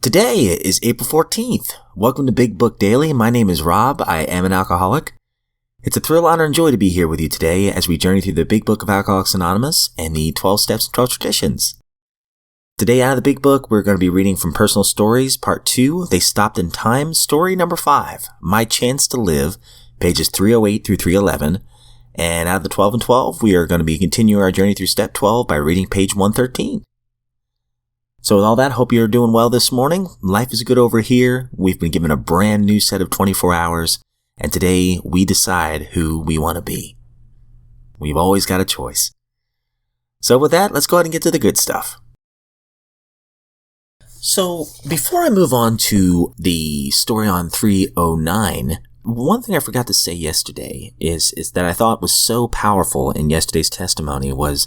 Today is April 14th. Welcome to Big Book Daily. My name is Rob. I am an alcoholic. It's a thrill, honor, and joy to be here with you today as we journey through the Big Book of Alcoholics Anonymous and the 12 Steps and 12 Traditions. Today out of the Big Book, we're going to be reading from Personal Stories, Part 2, They Stopped in Time, Story number 5, My Chance to Live, pages 308 through 311. And out of the 12 and 12, we are going to be continuing our journey through Step 12 by reading page 113. So with all that, hope you're doing well this morning. Life is good over here. We've been given a brand new set of 24 hours, and today we decide who we want to be. We've always got a choice. So with that, let's go ahead and get to the good stuff. So before I move on to the story on 309, one thing I forgot to say yesterday is that I thought was so powerful in yesterday's testimony was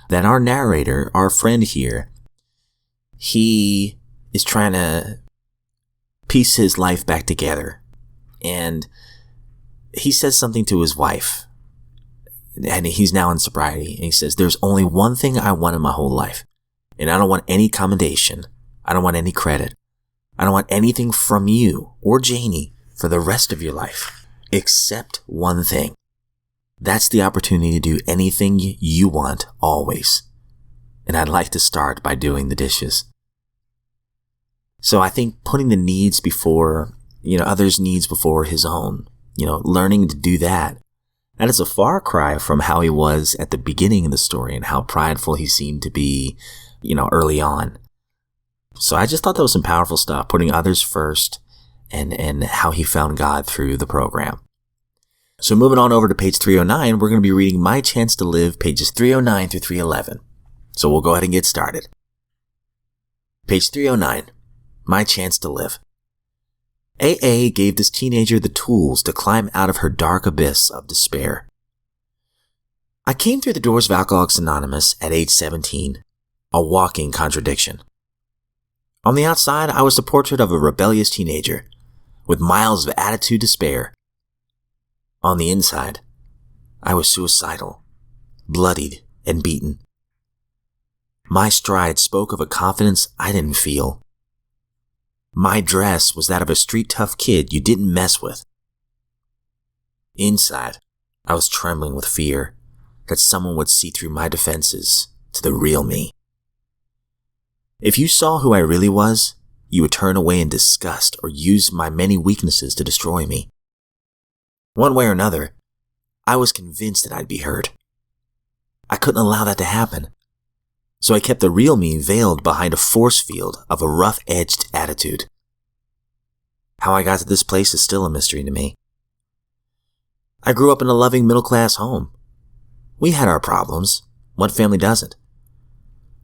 that our narrator, our friend here, he is trying to piece his life back together. And he says something to his wife. And he's now in sobriety. And he says, there's only one thing I want in my whole life. And I don't want any commendation. I don't want any credit. I don't want anything from you or Janie for the rest of your life. Except one thing. That's the opportunity to do anything you want always. And I'd like to start by doing the dishes. So I think putting the needs before, others' needs before his own, learning to do that is a far cry from how he was at the beginning of the story and how prideful he seemed to be, early on. So I just thought that was some powerful stuff, putting others first and how he found God through the program. So moving on over to page 309, we're going to be reading My Chance to Live, pages 309 through 311. So we'll go ahead and get started. Page 309, My Chance to Live. AA gave this teenager the tools to climb out of her dark abyss of despair. I came through the doors of Alcoholics Anonymous at age 17, a walking contradiction. On the outside, I was the portrait of a rebellious teenager, with miles of attitude to spare. On the inside, I was suicidal, bloodied, and beaten. My stride spoke of a confidence I didn't feel. My dress was that of a street-tough kid you didn't mess with. Inside, I was trembling with fear that someone would see through my defenses to the real me. If you saw who I really was, you would turn away in disgust or use my many weaknesses to destroy me. One way or another, I was convinced that I'd be hurt. I couldn't allow that to happen. So I kept the real me veiled behind a force field of a rough-edged attitude. How I got to this place is still a mystery to me. I grew up in a loving middle-class home. We had our problems. What family doesn't?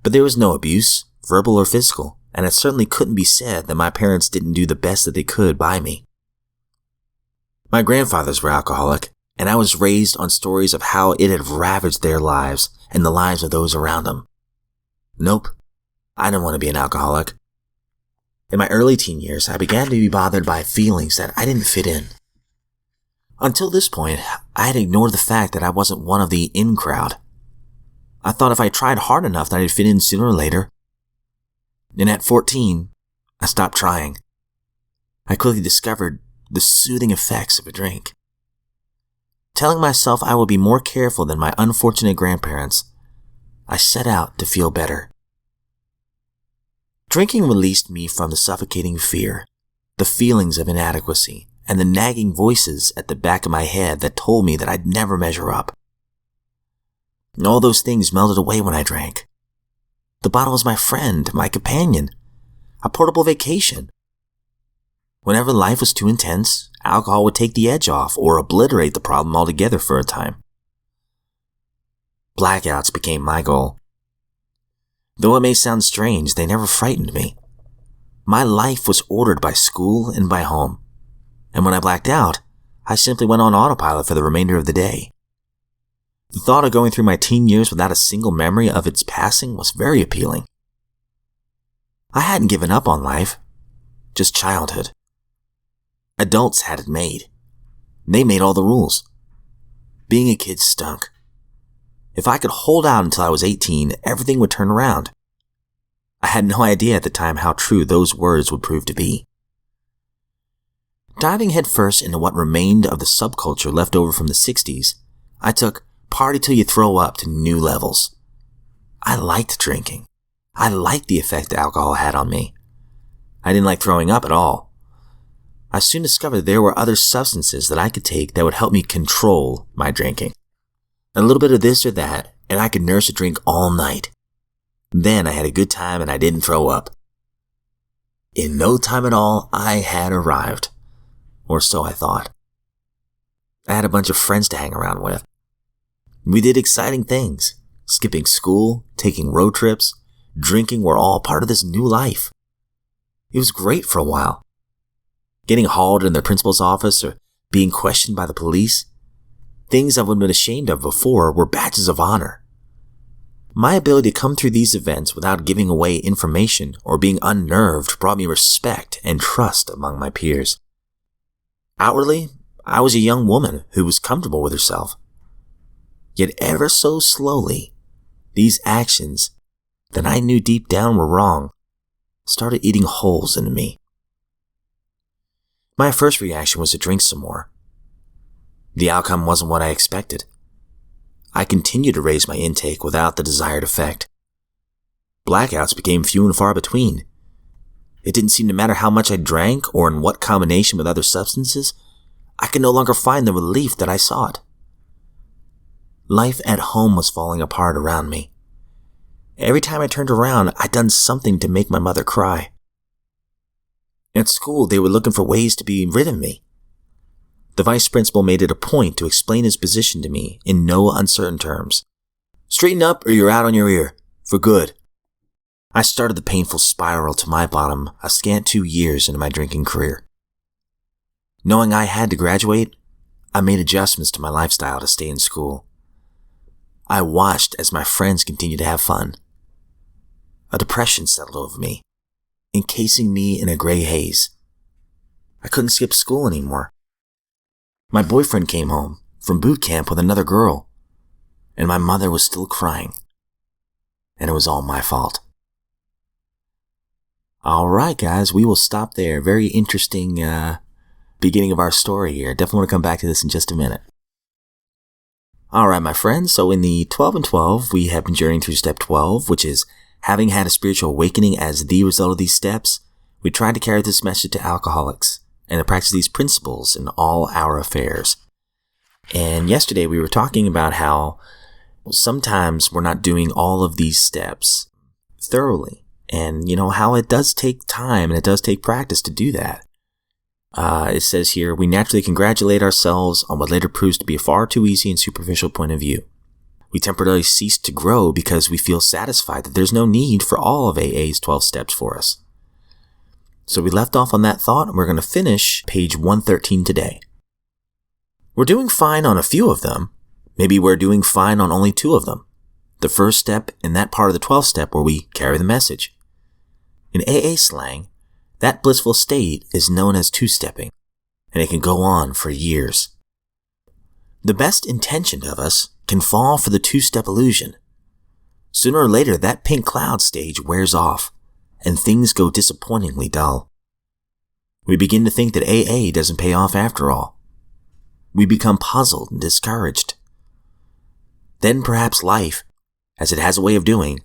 But there was no abuse, verbal or physical, and it certainly couldn't be said that my parents didn't do the best that they could by me. My grandfathers were alcoholic, and I was raised on stories of how it had ravaged their lives and the lives of those around them. Nope, I didn't want to be an alcoholic. In my early teen years, I began to be bothered by feelings that I didn't fit in. Until this point, I had ignored the fact that I wasn't one of the in crowd. I thought if I tried hard enough that I'd fit in sooner or later. And at 14, I stopped trying. I quickly discovered the soothing effects of a drink. Telling myself I would be more careful than my unfortunate grandparents, I set out to feel better. Drinking released me from the suffocating fear, the feelings of inadequacy, and the nagging voices at the back of my head that told me that I'd never measure up. And all those things melted away when I drank. The bottle was my friend, my companion, a portable vacation. Whenever life was too intense, alcohol would take the edge off or obliterate the problem altogether for a time. Blackouts became my goal. Though it may sound strange, they never frightened me. My life was ordered by school and by home. And when I blacked out, I simply went on autopilot for the remainder of the day. The thought of going through my teen years without a single memory of its passing was very appealing. I hadn't given up on life, just childhood. Adults had it made. They made all the rules. Being a kid stunk. If I could hold out until I was 18, everything would turn around. I had no idea at the time how true those words would prove to be. Diving headfirst into what remained of the subculture left over from the 60s, I took Party Till You Throw Up to new levels. I liked drinking. I liked the effect alcohol had on me. I didn't like throwing up at all. I soon discovered there were other substances that I could take that would help me control my drinking. A little bit of this or that, and I could nurse a drink all night. Then I had a good time and I didn't throw up. In no time at all, I had arrived. Or so I thought. I had a bunch of friends to hang around with. We did exciting things. Skipping school, taking road trips, drinking were all part of this new life. It was great for a while. Getting hauled in the principal's office or being questioned by the police, things I would have been ashamed of before, were badges of honor. My ability to come through these events without giving away information or being unnerved brought me respect and trust among my peers. Outwardly, I was a young woman who was comfortable with herself. Yet ever so slowly, these actions that I knew deep down were wrong started eating holes into me. My first reaction was to drink some more. The outcome wasn't what I expected. I continued to raise my intake without the desired effect. Blackouts became few and far between. It didn't seem to matter how much I drank or in what combination with other substances, I could no longer find the relief that I sought. Life at home was falling apart around me. Every time I turned around, I'd done something to make my mother cry. At school, they were looking for ways to be rid of me. The vice principal made it a point to explain his position to me in no uncertain terms. Straighten up or you're out on your ear. For good. I started the painful spiral to my bottom a scant 2 years into my drinking career. Knowing I had to graduate, I made adjustments to my lifestyle to stay in school. I watched as my friends continued to have fun. A depression settled over me, encasing me in a gray haze. I couldn't skip school anymore. My boyfriend came home from boot camp with another girl, and my mother was still crying. And it was all my fault. Alright guys, we will stop there. Very interesting beginning of our story here. Definitely want to come back to this in just a minute. Alright my friends, so in the 12 and 12, we have been journeying through step 12, which is having had a spiritual awakening as the result of these steps. We tried to carry this message to alcoholics and to practice these principles in all our affairs. And yesterday we were talking about how sometimes we're not doing all of these steps thoroughly. And you know how it does take time and it does take practice to do that. It says here, we naturally congratulate ourselves on what later proves to be a far too easy and superficial point of view. We temporarily cease to grow because we feel satisfied that there's no need for all of AA's 12 steps for us. So we left off on that thought and we're going to finish page 113 today. We're doing fine on a few of them. Maybe we're doing fine on only 2 of them. The first step in that part of the 12th step where we carry the message. In AA slang, that blissful state is known as two-stepping, and it can go on for years. The best intentioned of us can fall for the two-step illusion. Sooner or later, that pink cloud stage wears off, and things go disappointingly dull. We begin to think that AA doesn't pay off after all. We become puzzled and discouraged. Then perhaps life, as it has a way of doing,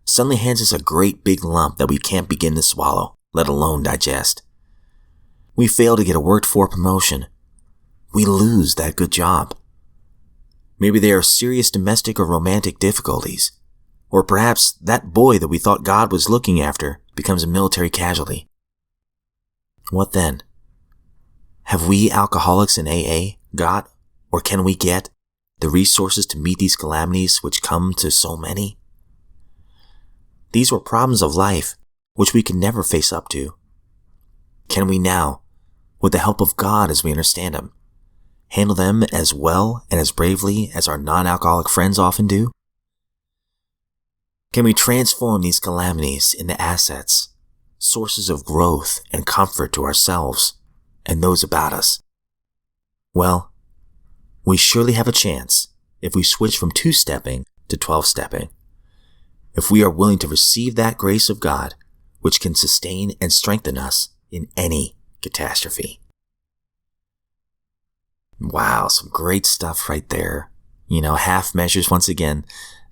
suddenly hands us a great big lump that we can't begin to swallow, let alone digest. We fail to get a worked-for promotion. We lose that good job. Maybe there are serious domestic or romantic difficulties. Or perhaps that boy that we thought God was looking after becomes a military casualty. What then? Have we alcoholics in AA got, or can we get, the resources to meet these calamities which come to so many? These were problems of life which we could never face up to. Can we now, with the help of God as we understand Him, handle them as well and as bravely as our non-alcoholic friends often do? Can we transform these calamities into assets, sources of growth and comfort to ourselves and those about us? Well, we surely have a chance if we switch from two-stepping to 12-stepping. if we are willing to receive that grace of God, which can sustain and strengthen us in any catastrophe. Wow, some great stuff right there. Half measures once again.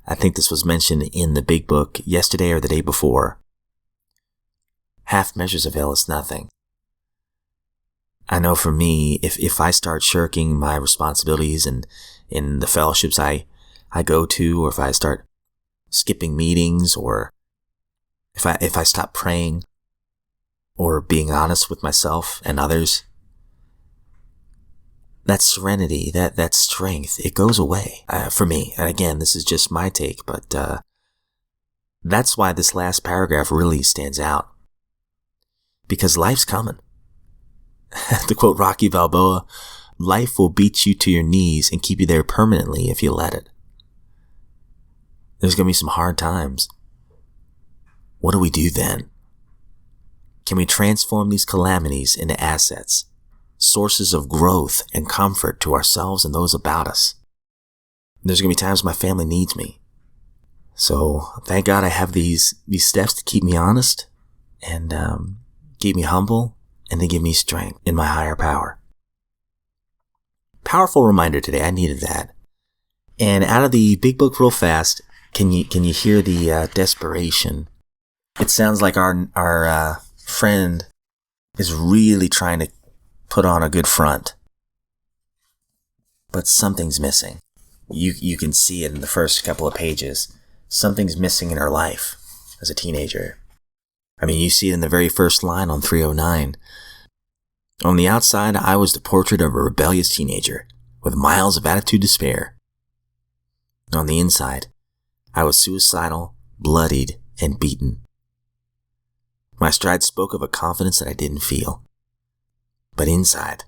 I think this was mentioned in the big book yesterday or the day before. Half measures avail us nothing. I know for me, if I start shirking my responsibilities and in the fellowships I go to, or if I start skipping meetings, or if I stop praying or being honest with myself and others, that serenity, that strength, it goes away for me. And again, this is just my take, but that's why this last paragraph really stands out. Because life's coming. To quote Rocky Balboa, life will beat you to your knees and keep you there permanently if you let it. There's going to be some hard times. What do we do then? Can we transform these calamities into assets, sources of growth and comfort to ourselves and those about us? There's going to be times my family needs me. So thank God I have these steps to keep me honest and keep me humble and to give me strength in my higher power. Powerful reminder today. I needed that. And out of the big book real fast, can you hear the desperation? It sounds like our friend is really trying to put on a good front, but something's missing. You can see it in the first couple of pages. Something's missing in her life as a teenager. I mean, you see it in the very first line on 309. On the outside, I was the portrait of a rebellious teenager with miles of attitude to spare. On the inside, I was suicidal, bloodied, and beaten. My stride spoke of a confidence that I didn't feel. But inside,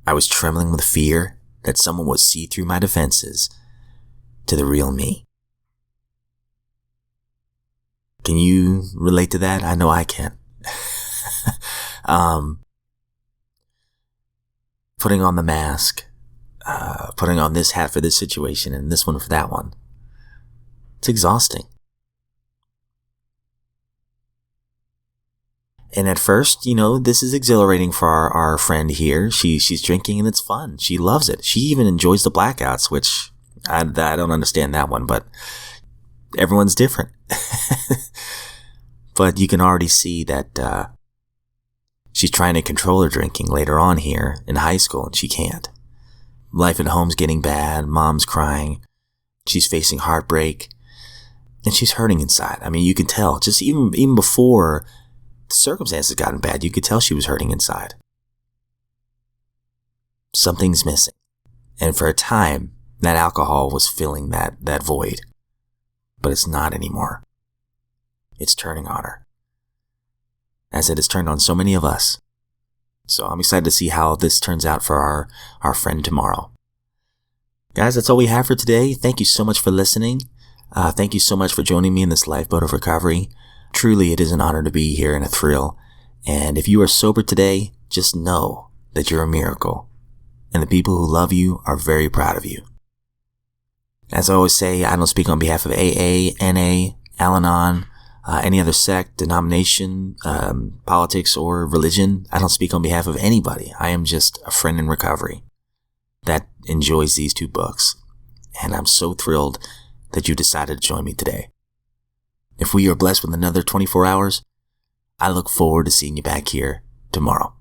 I was trembling with fear that someone would see through my defenses to the real me. Can you relate to that? I know I can. Putting on the mask, putting on this hat for this situation and this one for that one. It's exhausting. And at first, this is exhilarating for our friend here. She's drinking and it's fun. She loves it. She even enjoys the blackouts, which I don't understand that one, but everyone's different. But you can already see that she's trying to control her drinking later on here in high school, and she can't. Life at home's getting bad. Mom's crying. She's facing heartbreak. And she's hurting inside. I mean, you can tell. Just even before the circumstances gotten bad, you could tell she was hurting inside. Something's missing. And for a time, that alcohol was filling that void. But it's not anymore. It's turning on her. As it has turned on so many of us. So I'm excited to see how this turns out for our friend tomorrow. Guys, that's all we have for today. Thank you so much for listening. Thank you so much for joining me in this lifeboat of recovery. Truly, it is an honor to be here and a thrill. And if you are sober today, just know that you're a miracle. And the people who love you are very proud of you. As I always say, I don't speak on behalf of AA, NA, Al-Anon, any other sect, denomination, politics, or religion. I don't speak on behalf of anybody. I am just a friend in recovery that enjoys these two books. And I'm so thrilled that you decided to join me today. If we are blessed with another 24 hours, I look forward to seeing you back here tomorrow.